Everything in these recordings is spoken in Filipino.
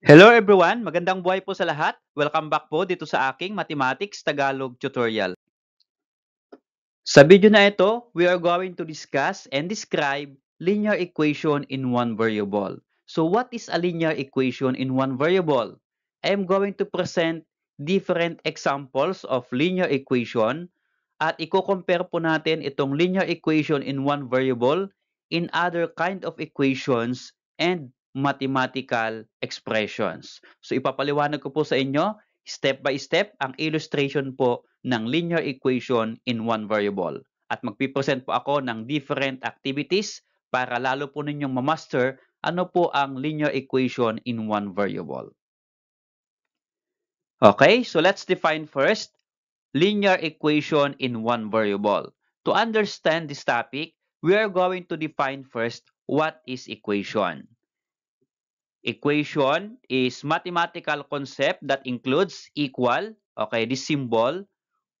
Hello everyone, magandang buhay po sa lahat. Welcome back po dito sa aking Mathematics Tagalog tutorial. Sa video na ito, we are going to discuss and describe linear equation in one variable. So what is a linear equation in one variable? I am going to present different examples of linear equation at i-compare po natin itong linear equation in one variable in other kind of equations and mathematical expressions. So ipapaliwanag ko po sa inyo step by step ang illustration po ng linear equation in one variable. At magpipresent po ako ng different activities para lalo po ninyong mamaster ano po ang linear equation in one variable. Okay, so let's define first linear equation in one variable. To understand this topic, we are going to define first what is equation. Equation is mathematical concept that includes equal, okay, this symbol,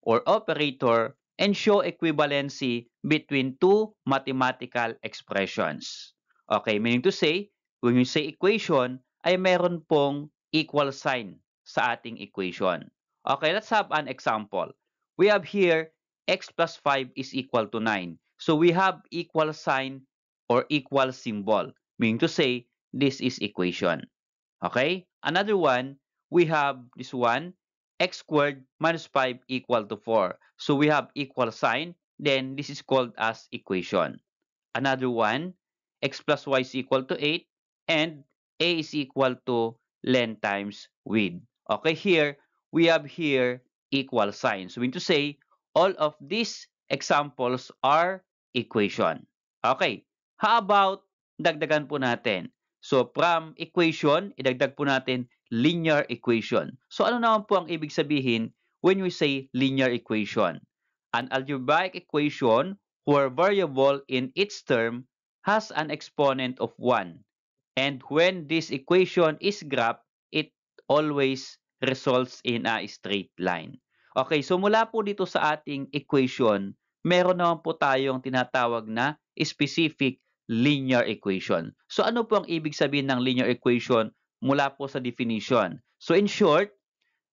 or operator, and show equivalency between two mathematical expressions. Okay, meaning to say, when you say equation, ay meron pong equal sign sa ating equation. Okay, let's have an example. We have here x plus 5 is equal to 9. So we have equal sign or equal symbol, meaning to say, this is equation. Okay, another one, we have this one, x squared minus 5 equal to 4. So we have equal sign, then this is called as equation. Another one, x plus y is equal to 8, and a is equal to length times width. Okay, here, we have here equal signs. So we need to say, all of these examples are equation. Okay, how about dagdagan po natin? So from equation, idagdag po natin linear equation. So ano naman po ang ibig sabihin when we say linear equation? An algebraic equation where variable in its term has an exponent of 1. And when this equation is graphed, it always results in a straight line. Okay, so mula po dito sa ating equation, meron naman po tayong tinatawag na specific linear equation. So ano po ang ibig sabihin ng linear equation mula po sa definition? So in short,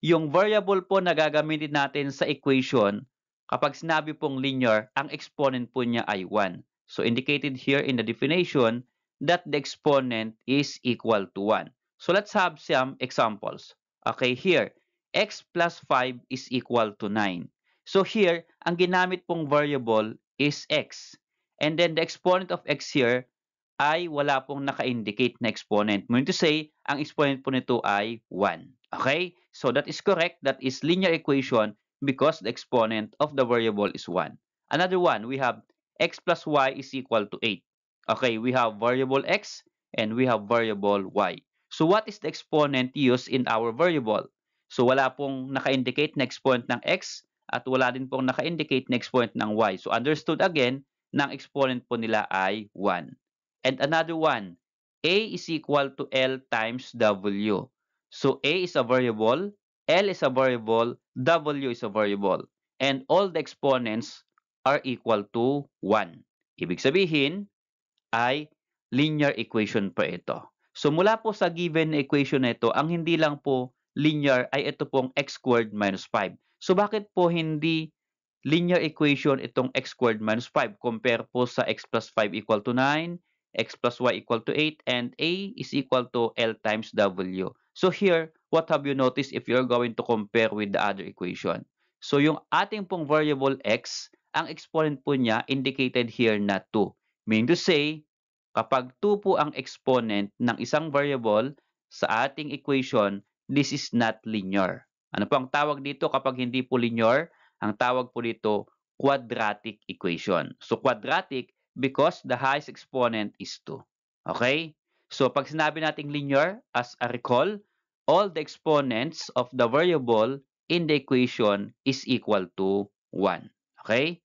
yung variable po na gagamitin natin sa equation, kapag sinabi pong linear, ang exponent po niya ay 1. So indicated here in the definition that the exponent is equal to 1. So let's have some examples. Okay, here, x plus 5 is equal to 9. So here, ang ginamit pong variable is x. And then the exponent of x here ay wala pong naka-indicate na exponent. Meaning to say, ang exponent po nito ay 1. Okay? So that is correct. That is linear equation because the exponent of the variable is 1. Another one, we have x plus y is equal to 8. Okay, we have variable x and we have variable y. So what is the exponent used in our variable? So wala pong naka-indicate na exponent ng x at wala din pong naka-indicate na exponent ng y. So understood again, ng exponent po nila ay 1. And another one, A is equal to L times W. So A is a variable, L is a variable, W is a variable. And all the exponents are equal to 1. Ibig sabihin ay linear equation po ito. So mula po sa given equation na ito, ang hindi lang po linear ay ito pong x squared minus 5. So bakit po hindi linear equation itong x squared minus 5 compare po sa x plus 5 equal to 9, x plus y equal to 8, and a is equal to L times W. So here, what have you noticed if you're going to compare with the other equation? So yung ating pong variable x, ang exponent po niya indicated here na 2. Meaning to say, kapag 2 po ang exponent ng isang variable sa ating equation, this is not linear. Ano po ang tawag dito kapag hindi po linear? Ang tawag po dito, quadratic equation. So quadratic because the highest exponent is 2. Okay? So pag sinabi nating linear, as a recall, all the exponents of the variable in the equation is equal to 1. Okay?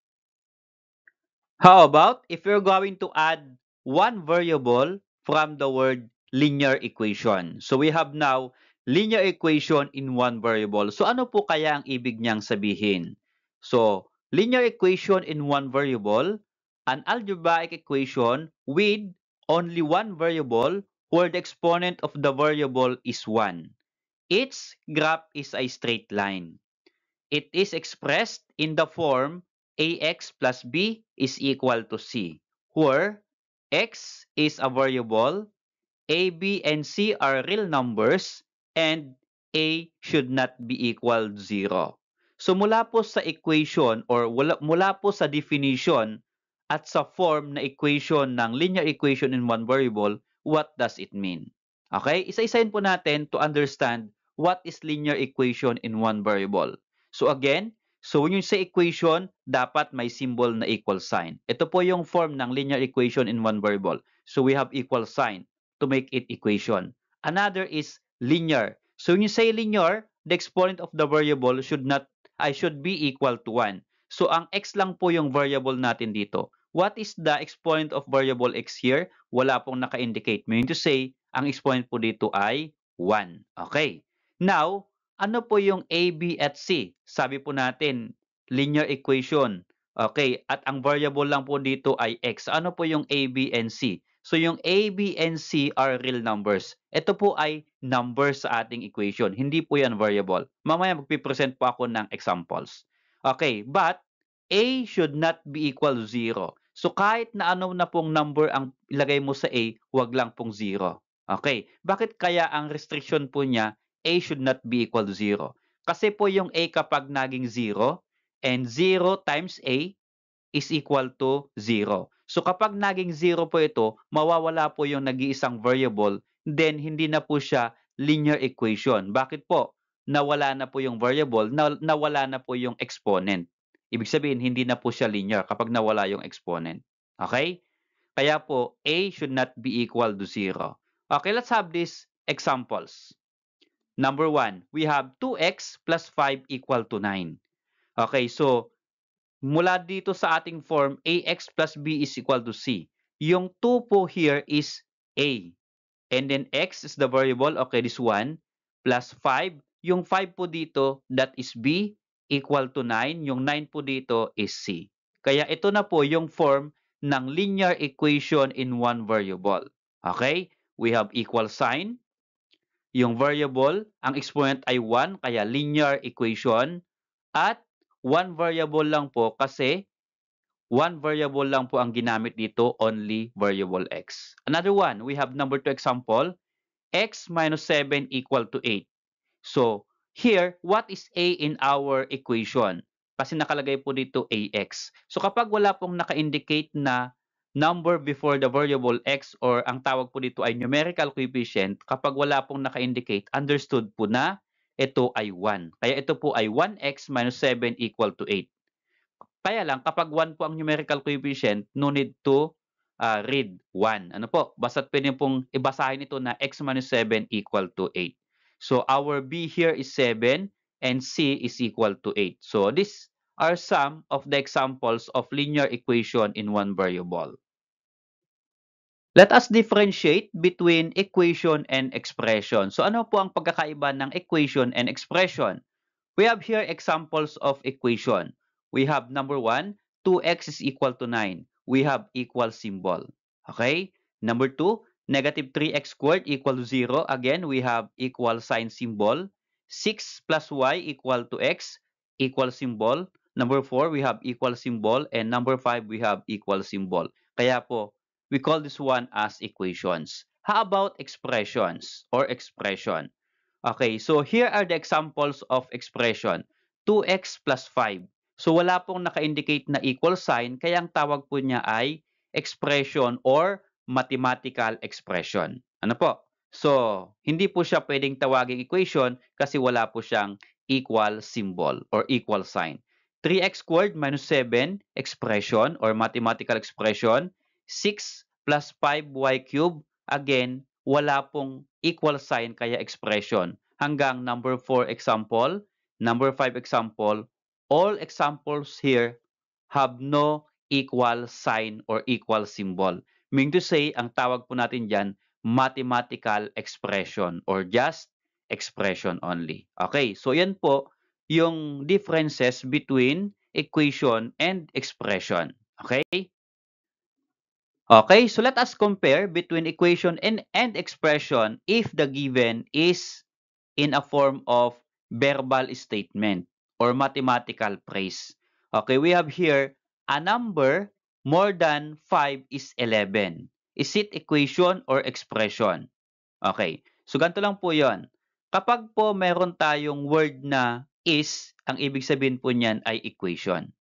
How about if you're going to add one variable from the word linear equation? So we have now linear equation in one variable. So ano po kaya ang ibig niyang sabihin? So linear equation in one variable, an algebraic equation with only one variable where the exponent of the variable is 1. Its graph is a straight line. It is expressed in the form ax plus b is equal to c, where x is a variable, a, b, and c are real numbers, and a should not be equal 0. So mula po sa equation or mula po sa definition at sa form na equation ng linear equation in one variable, what does it mean? Okay? Isa-isahin po natin to understand what is linear equation in one variable. So again, so when you say equation, dapat may symbol na equal sign. Ito po yung form ng linear equation in one variable. So we have equal sign to make it equation. Another is linear. So when you say linear, the exponent of the variable should be equal to 1. So ang x lang po yung variable natin dito. What is the exponent of variable x here? Wala pong naka-indicate. Meaning to say, ang exponent po dito ay 1. Okay. Now, ano po yung a, b, at c? Sabi po natin, linear equation. Okay, at ang variable lang po dito ay x. Ano po yung a, b, and c? So yung a, b, and c are real numbers. Ito po ay numbers sa ating equation. Hindi po yan variable. Mamaya magpipresent po ako ng examples. Okay, but a should not be equal to 0. So kahit na ano na pong number ang ilagay mo sa a, wag lang pong 0. Okay, bakit kaya ang restriction po niya, a should not be equal to 0? Kasi po yung a kapag naging 0, and 0 times a is equal to 0. So kapag naging 0 po ito, mawawala po yung nag-iisang variable, then hindi na po siya linear equation. Bakit po? Nawala na po yung variable, nawala na po yung exponent. Ibig sabihin, hindi na po siya linear kapag nawala yung exponent. Okay? Kaya po, a should not be equal to 0. Okay, let's have these examples. Number 1, we have 2x plus 5 equal to 9. Okay, so mula dito sa ating form, ax plus b is equal to c. Yung 2 po here is a. And then x is the variable, okay, this one, plus 5. Yung 5 po dito, that is b, equal to 9. Yung 9 po dito is c. Kaya ito na po yung form ng linear equation in one variable. Okay? We have equal sign. Yung variable, ang exponent ay 1, kaya linear equation. At one variable lang po kasi one variable lang po ang ginamit dito, only variable x. Another one, we have number 2 example, x minus 7 equal to 8. So, here, what is a in our equation? Kasi nakalagay po dito ax. So, kapag wala pong naka-indicate na number before the variable x or ang tawag po dito ay numerical coefficient, kapag wala pong naka-indicate, understood po na ito ay 1. Kaya ito po ay 1x minus 7 equal to 8. Kaya lang, kapag 1 po ang numerical coefficient, no need to read 1. Ano po? Basta't pwede pong ibasahin ito na x minus 7 equal to 8. So, our b here is 7 and c is equal to 8. So, these are some of the examples of linear equation in one variable. Let us differentiate between equation and expression. So, ano po ang pagkakaiba ng equation and expression? We have here examples of equation. We have number 1, 2x is equal to 9. We have equal symbol. Okay? Number 2, negative 3x squared equal to 0. Again, we have equal sign symbol. 6 plus y equal to x, equal symbol. Number 4, we have equal symbol. And number 5, we have equal symbol. Kaya po, we call this one as equations. How about expressions or expression? Okay, so here are the examples of expression. 2x plus 5. So wala pong naka-indicate na equal sign, kaya ang tawag po niya ay expression or mathematical expression. Ano po? So, hindi po siya pwedeng tawaging equation kasi wala po siyang equal symbol or equal sign. 3x squared minus 7, expression or mathematical expression. 6 plus 5y cubed, again, wala pong equal sign kaya expression. Hanggang number 4 example, number 5 example, all examples here have no equal sign or equal symbol. Meaning to say, ang tawag po natin dyan, mathematical expression or just expression only. Okay, so yan po yung differences between equation and expression. Okay? Okay, so let us compare between equation and expression if the given is in a form of verbal statement or mathematical phrase. Okay, we have here a number more than 5 is 11. Is it equation or expression? Okay, so ganito lang po yon. Kapag po meron tayong word na is, ang ibig sabihin po niyan ay equation.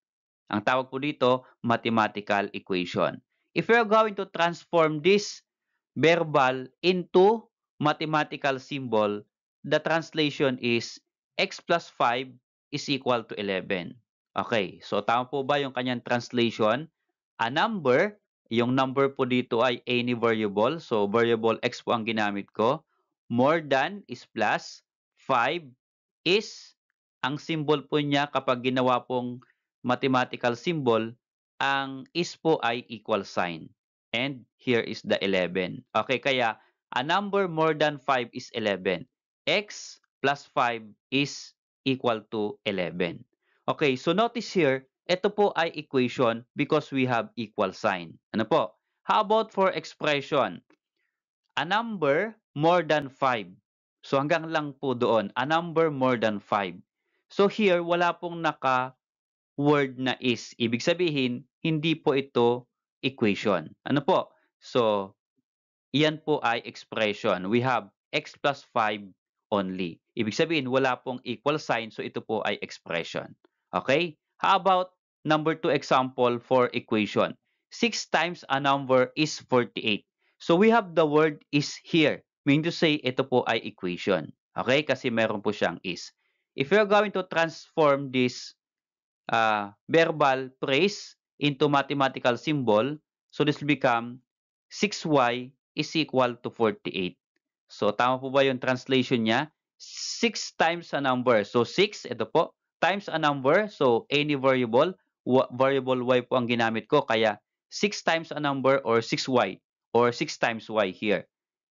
Ang tawag po dito, mathematical equation. If we are going to transform this verbal into mathematical symbol, the translation is x plus 5 is equal to 11. Okay, so tama po ba yung kanyang translation? A number, yung number po dito ay any variable, so variable x po ang ginamit ko. More than is plus, 5 is, ang symbol po niya kapag ginawa pong mathematical symbol, ang is po ay equal sign. And here is the 11. Okay, kaya a number more than 5 is 11. X plus 5 is equal to 11. Okay, so notice here, ito po ay equation because we have equal sign. Ano po? How about for expression? A number more than 5. So hanggang lang po doon, a number more than 5. So here, wala pong naka-word na is. Ibig sabihin, hindi po ito equation. Ano po? So, iyan po ay expression. We have x plus 5 only. Ibig sabihin, wala pong equal sign, so ito po ay expression. Okay? How about number 2 example for equation? 6 times a number is 48. So we have the word is here. Meaning to say, ito po ay equation. Okay? Kasi meron po siyang is. If you're going to transform this verbal phrase into mathematical symbol, so this will become 6y is equal to 48. So, tama po ba yung translation niya? 6 times a number. So, 6, ito po, times a number. So, any variable, variable y po ang ginamit ko. Kaya, 6 times a number or 6y or 6 times y here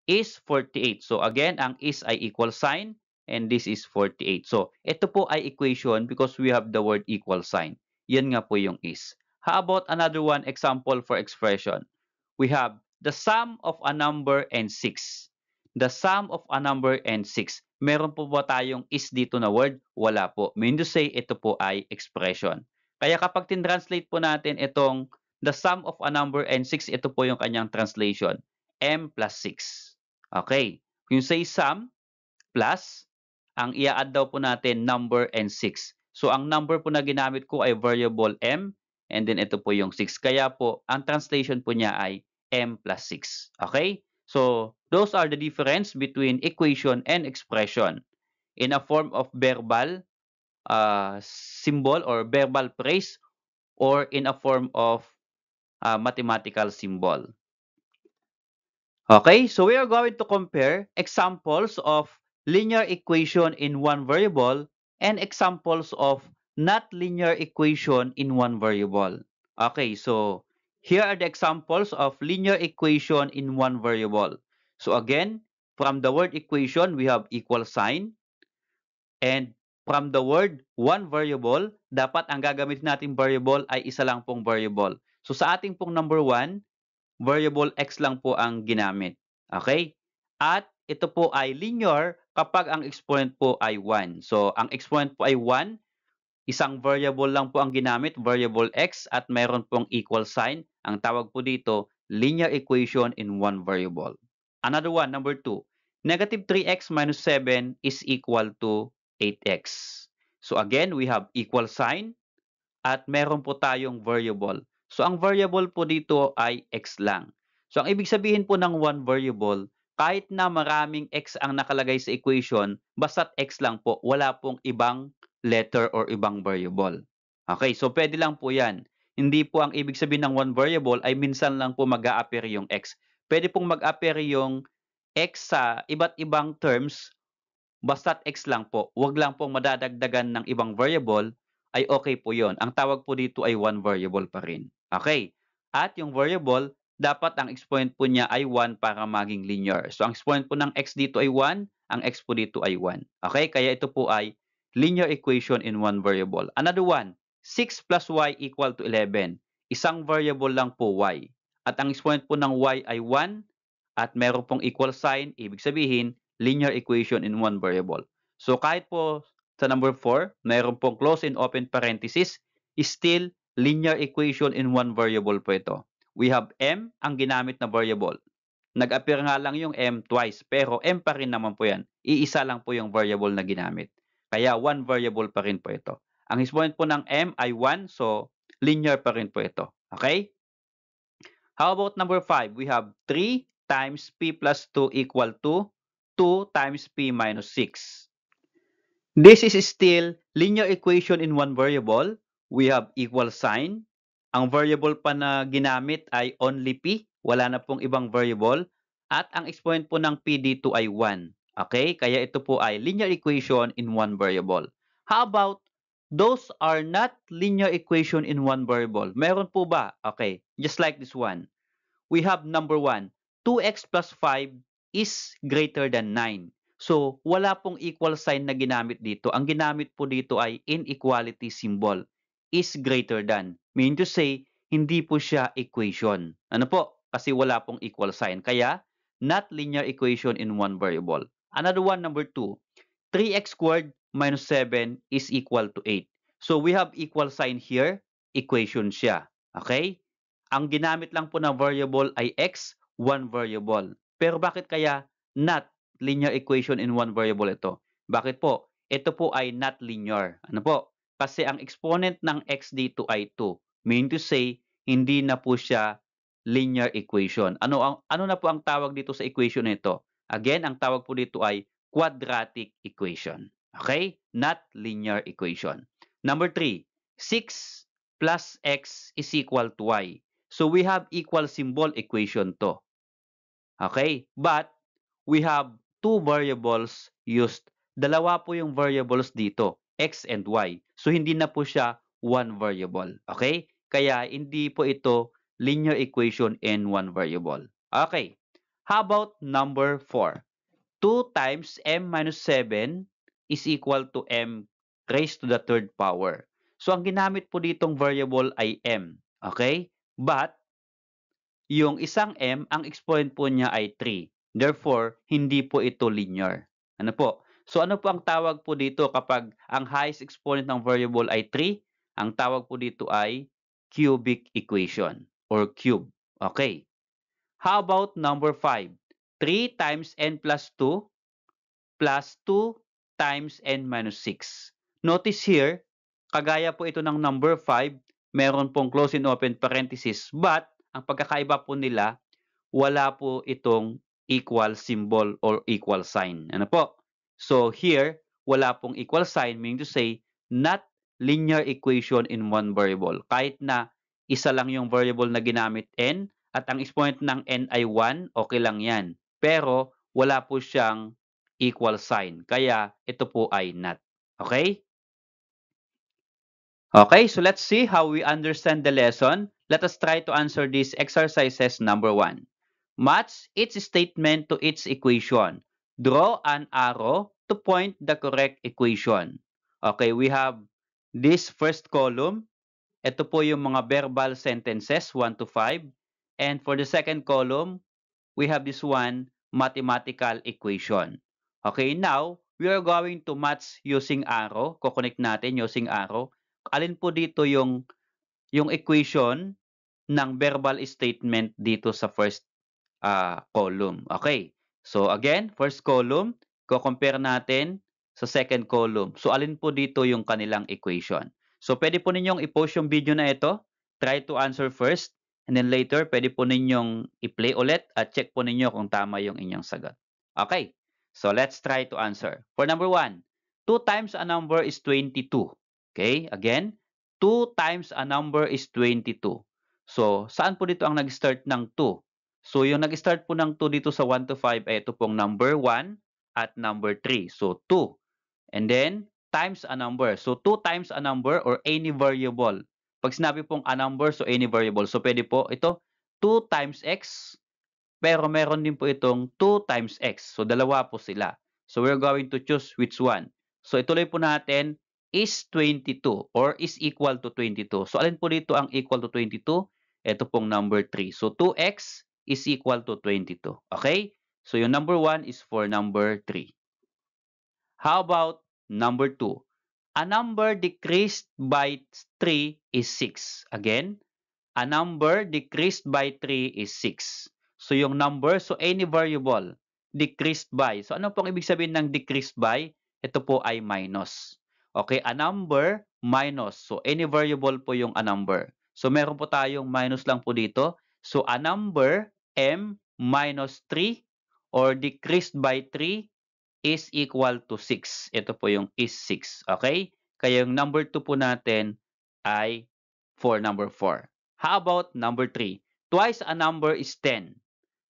is 48. So, again, ang is ay equal sign and this is 48. So, ito po ay equation because we have the word equal sign. Yan nga po yung is. How about another one example for expression? We have the sum of a number and 6. The sum of a number and 6. Meron po ba tayong is dito na word? Wala po. Mean to say, ito po ay expression. Kaya kapag tin-translate po natin itong the sum of a number and 6, ito po yung kanyang translation. M plus 6. Okay. Yung say sum plus, ang i-add daw po natin number and 6. So ang number po na ginamit ko ay variable m and then ito po yung 6. Kaya po ang translation po niya ay m plus 6. Okay? So those are the difference between equation and expression in a form of verbal symbol or verbal phrase or in a form of mathematical symbol. Okay, so we are going to compare examples of linear equation in one variable and examples of not linear equation in one variable. Okay, so here are the examples of linear equation in one variable. So again, from the word equation, we have equal sign. And from the word one variable, dapat ang gagamit nating variable ay isa lang pong variable. So sa ating pong number 1, variable x lang po ang ginamit. Okay? At ito po ay linear kapag ang exponent po ay 1. So, ang exponent po ay 1, isang variable lang po ang ginamit, variable x, at mayroon pong equal sign. Ang tawag po dito, linear equation in one variable. Another one, number 2. Negative 3x minus 7 is equal to 8x. So again, we have equal sign at meron po tayong variable. So, ang variable po dito ay x lang. So, ang ibig sabihin po ng one variable, kahit na maraming x ang nakalagay sa equation, basta't x lang po, wala pong ibang letter or ibang variable. Okay, so pwede lang po yan. Hindi po ang ibig sabihin ng one variable ay minsan lang po mag-a-appear yung x. Pwede pong mag-appear yung x sa iba't ibang terms, basta't x lang po. Huwag lang pong madadagdagan ng ibang variable, ay okay po yon. Ang tawag po dito ay one variable pa rin. Okay. At yung variable, dapat ang exponent po niya ay 1 para maging linear. So, ang exponent po ng x dito ay 1, ang x po dito ay 1. Okay? Kaya ito po ay linear equation in one variable. Another one, 6 plus y equal to 11. Isang variable lang po y. at ang exponent po ng y ay 1 at meron pong equal sign, ibig sabihin, linear equation in one variable. So kahit po sa number 4, meron pong close and open parenthesis, still linear equation in one variable po ito. We have m ang ginamit na variable. Nag-appear nga lang yung m twice, pero m pa rin naman po yan. Iisa lang po yung variable na ginamit. Kaya one variable pa rin po ito. Ang exponent po ng m ay 1, so linear pa rin po ito. Okay? How about number 5? We have 3 times p plus 2 equal to 2 times p minus 6. This is still linear equation in one variable. We have equal sign. Ang variable pa na ginamit ay only p. Wala na pong ibang variable. At ang exponent po ng p dito ay 1. Okay? Kaya ito po ay linear equation in one variable. How about those are not linear equation in one variable? Meron po ba? Okay. Just like this one. We have number 1, 2x plus 5 is greater than 9. So, wala pong equal sign na ginamit dito. Ang ginamit po dito ay inequality symbol, is greater than. Meaning to say, hindi po siya equation. Ano po? Kasi wala pong equal sign. Kaya, not linear equation in one variable. Another one, number 2, 3x squared minus 7 is equal to 8. So, we have equal sign here, equation siya. Okay? Ang ginamit lang po na variable ay x, one variable. Pero bakit kaya not linear equation in one variable ito? Bakit po? Ito po ay not linear. Ano po? Kasi ang exponent ng x dito ay 2. Meaning to say, hindi na po siya linear equation. Ano na po ang tawag dito sa equation nito? Again, ang tawag po dito ay quadratic equation. Okay? Not linear equation. Number 3, 6 plus x is equal to y. So we have equal symbol equation to. Okay? But we have two variables used. Dalawa po yung variables dito, x and y. So hindi na po siya one variable. Okay? Kaya hindi po ito linear equation in one variable. Okay. How about number 4? 2 times m minus 7 is equal to m raised to the third power. So ang ginamit po ditong variable ay m. Okay? But yung isang m, ang exponent po niya ay 3. Therefore, hindi po ito linear. Ano po? So ano po ang tawag po dito kapag ang highest exponent ng variable ay 3? Ang tawag po dito ay cubic equation or cube. Okay. How about number 5? 3 times n plus 2 plus 2 times n minus 6. Notice here, kagaya po ito ng number 5, meron pong close and open parenthesis, but ang pagkakaiba po nila, wala po itong equal symbol or equal sign. Ano po? So here, wala pong equal sign, meaning to say, not linear equation in one variable. Kahit na isa lang yung variable na ginamit n, at ang exponent ng n ay 1, okay lang yan. Pero, wala po siyang equal sign. Kaya, ito po ay not. Okay? Okay, so let's see how we understand the lesson. Let us try to answer these exercises. Number 1. Match each statement to its equation. Draw an arrow to point the correct equation. Okay, we have this first column. Ito po yung mga verbal sentences, 1 to 5. And for the second column, we have this one, mathematical equation. Okay, now, we are going to match using arrow. Kukonek natin using arrow. Alin po dito yung equation ng verbal statement dito sa first column. Okay. So again, first column, ko-compare natin sa second column. So alin po dito yung kanilang equation? So pwede po ninyong i-post yung video na ito. Try to answer first. And then later, pwede po ninyong i-play ulit at check po ninyo kung tama yung inyong sagot. Okay. So let's try to answer. For number 1, 2 times a number is 22. Okay. Again, 2 times a number is 22. So, saan po dito ang nag-start ng 2? So, yung nag-start po ng 2 dito sa 1 to 5 ay ito pong number 1 at number 3. So, 2. And then, times a number. So, 2 times a number or any variable. Pag sinabi pong a number, so any variable. So, pwede po ito 2 times x, pero meron din po itong 2 times x. So, dalawa po sila. So, we're going to choose which one. So, ituloy po natin is 22 or is equal to 22. So, alin po dito ang equal to 22? Ito pong number 3. So 2x is equal to 22. Okay? So yung number 1 is for number 3. How about number 2? A number decreased by 3 is 6. Again, a number decreased by 3 is 6. So yung number, so any variable decreased by. So ano pong ibig sabihin ng decreased by? Ito po ay minus. Okay, a number minus. So any variable po yung a number. So meron po tayong minus lang po dito. So a number m minus 3 or decreased by 3 is equal to 6. Ito po yung is 6. Okay? Kaya yung number 2 po natin ay for number 4. How about number 3? Twice a number is 10.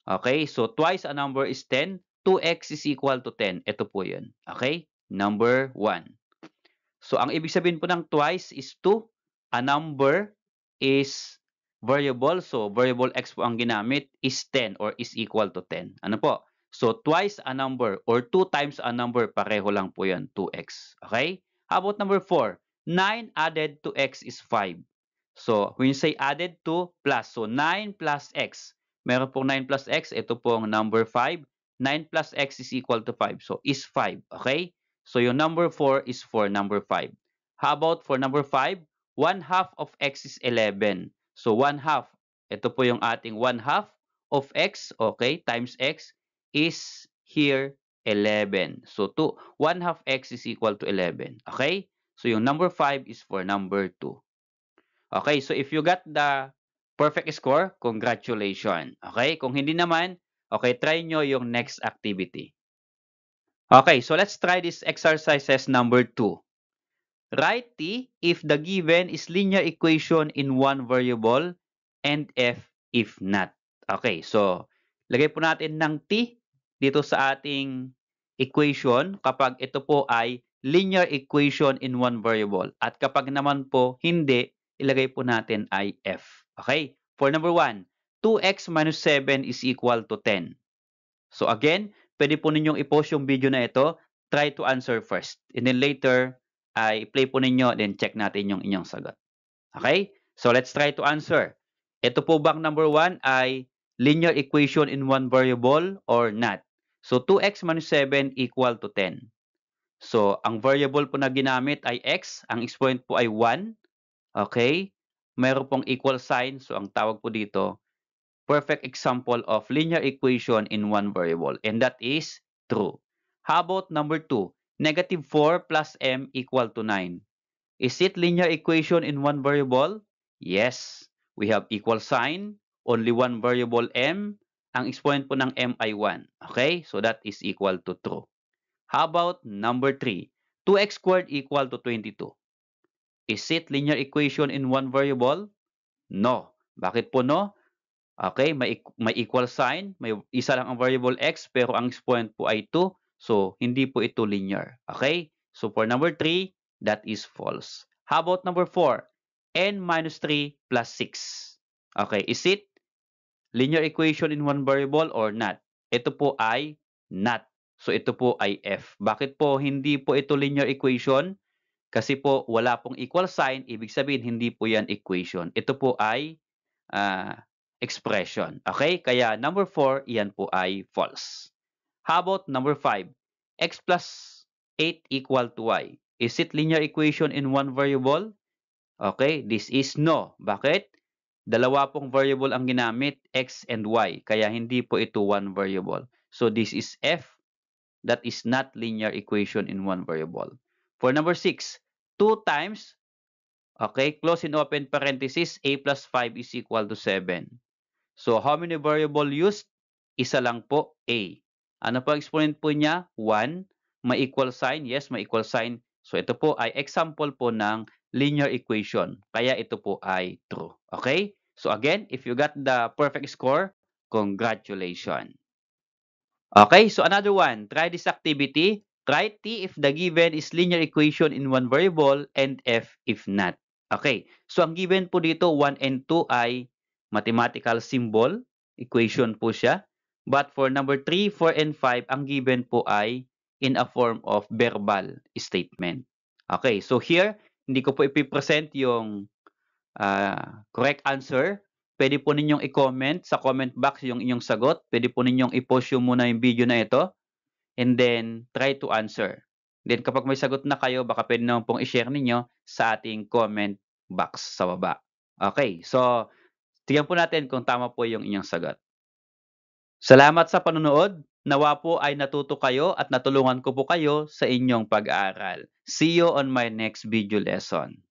Okay? So twice a number is 10. 2x is equal to 10. Ito po yun. Okay? Number 1. So ang ibig sabihin po ng twice is 2. A number is variable. So variable x po ang ginamit is 10 or is equal to 10. Ano po? So twice a number or 2 times a number, pareho lang po yan, 2x. Okay? How about number 4? 9 added to x is 5. So when you say added to plus, so 9 plus x. Meron pong 9 plus x, ito pong number 5. 9 plus x is equal to 5. So is 5. Okay? So yung number 4 is for number 5. How about for number 5? 1 half of x is 11. So 1 half, ito po yung ating 1 half of x, okay, times x is here 11. So 1 half x is equal to 11. Okay? So yung number 5 is for number 2. Okay, so if you got the perfect score, congratulations. Okay, kung hindi naman, okay, try nyo yung next activity. Okay, so let's try this exercises number 2. Write T if the given is linear equation in one variable and F if not. Okay, so lagay po natin ng T dito sa ating equation kapag ito po ay linear equation in one variable. At kapag naman po hindi, ilagay po natin ay F. Okay, for number 1, 2x minus 7 is equal to 10. So again, pwede po ninyong i-post yung video na ito. Try to answer first. And then later, ay play po ninyo, then check natin yung inyong sagot. Okay? So let's try to answer. Ito po bang number 1 ay linear equation in one variable or not? So 2x minus 7 equal to 10. So ang variable po na ginamit ay x. Ang exponent po ay 1. Okay? Meron pong equal sign. So ang tawag po dito, perfect example of linear equation in one variable. And that is true. How about number 2? Negative 4 plus m equal to 9. Is it linear equation in one variable? Yes. We have equal sign, only one variable m. Ang exponent po ng m ay 1. Okay? So that is equal to true. How about number 3? 2x squared equal to 22. Is it linear equation in one variable? No. Bakit po no? Okay, may equal sign, may isa lang ang variable x pero ang exponent po ay 2. So, hindi po ito linear. Okay? So, for number 3, that is false. How about number 4? N minus 3 plus 6. Okay, is it linear equation in one variable or not? Ito po ay not. So, ito po ay F. Bakit po hindi po ito linear equation? Kasi po wala pong equal sign, ibig sabihin hindi po yan equation. Ito po ay expression. Okay? Kaya number 4, iyan po ay false. How about number 5? X plus 8 equal to y. Is it linear equation in one variable? Okay, this is no. Bakit? Dalawa pong variable ang ginamit, x and y. Kaya hindi po ito one variable. So this is F. That is not linear equation in one variable. For number 6, 2 times, okay, close and open parenthesis, a plus 5 is equal to 7. So, how many variable used? Isa lang po, a. Ano po exponent po niya? 1. May equal sign? Yes, may equal sign. So, ito po ay example po ng linear equation. Kaya ito po ay true. Okay? So, again, if you got the perfect score, congratulations. Okay, so another one. Try this activity. Write T if the given is linear equation in one variable and F if not. Okay, so ang given po dito, 1 and 2 ay mathematical symbol. Equation po siya. But for number 3, 4, and 5, ang given po ay in a form of verbal statement. Okay, so here, hindi ko po ipipresent yung correct answer. pwede po ninyong i-comment sa comment box yung inyong sagot. Pwede po ninyong i-post yung muna yung video na ito and then try to answer. Then kapag may sagot na kayo, baka pwede naman pong i-share ninyo sa ating comment box sa baba. Okay, so tingnan po natin kung tama po yung inyong sagot. Salamat sa panonood. Nawa po ay natuto kayo at natulungan ko po kayo sa inyong pag-aaral. See you on my next video lesson.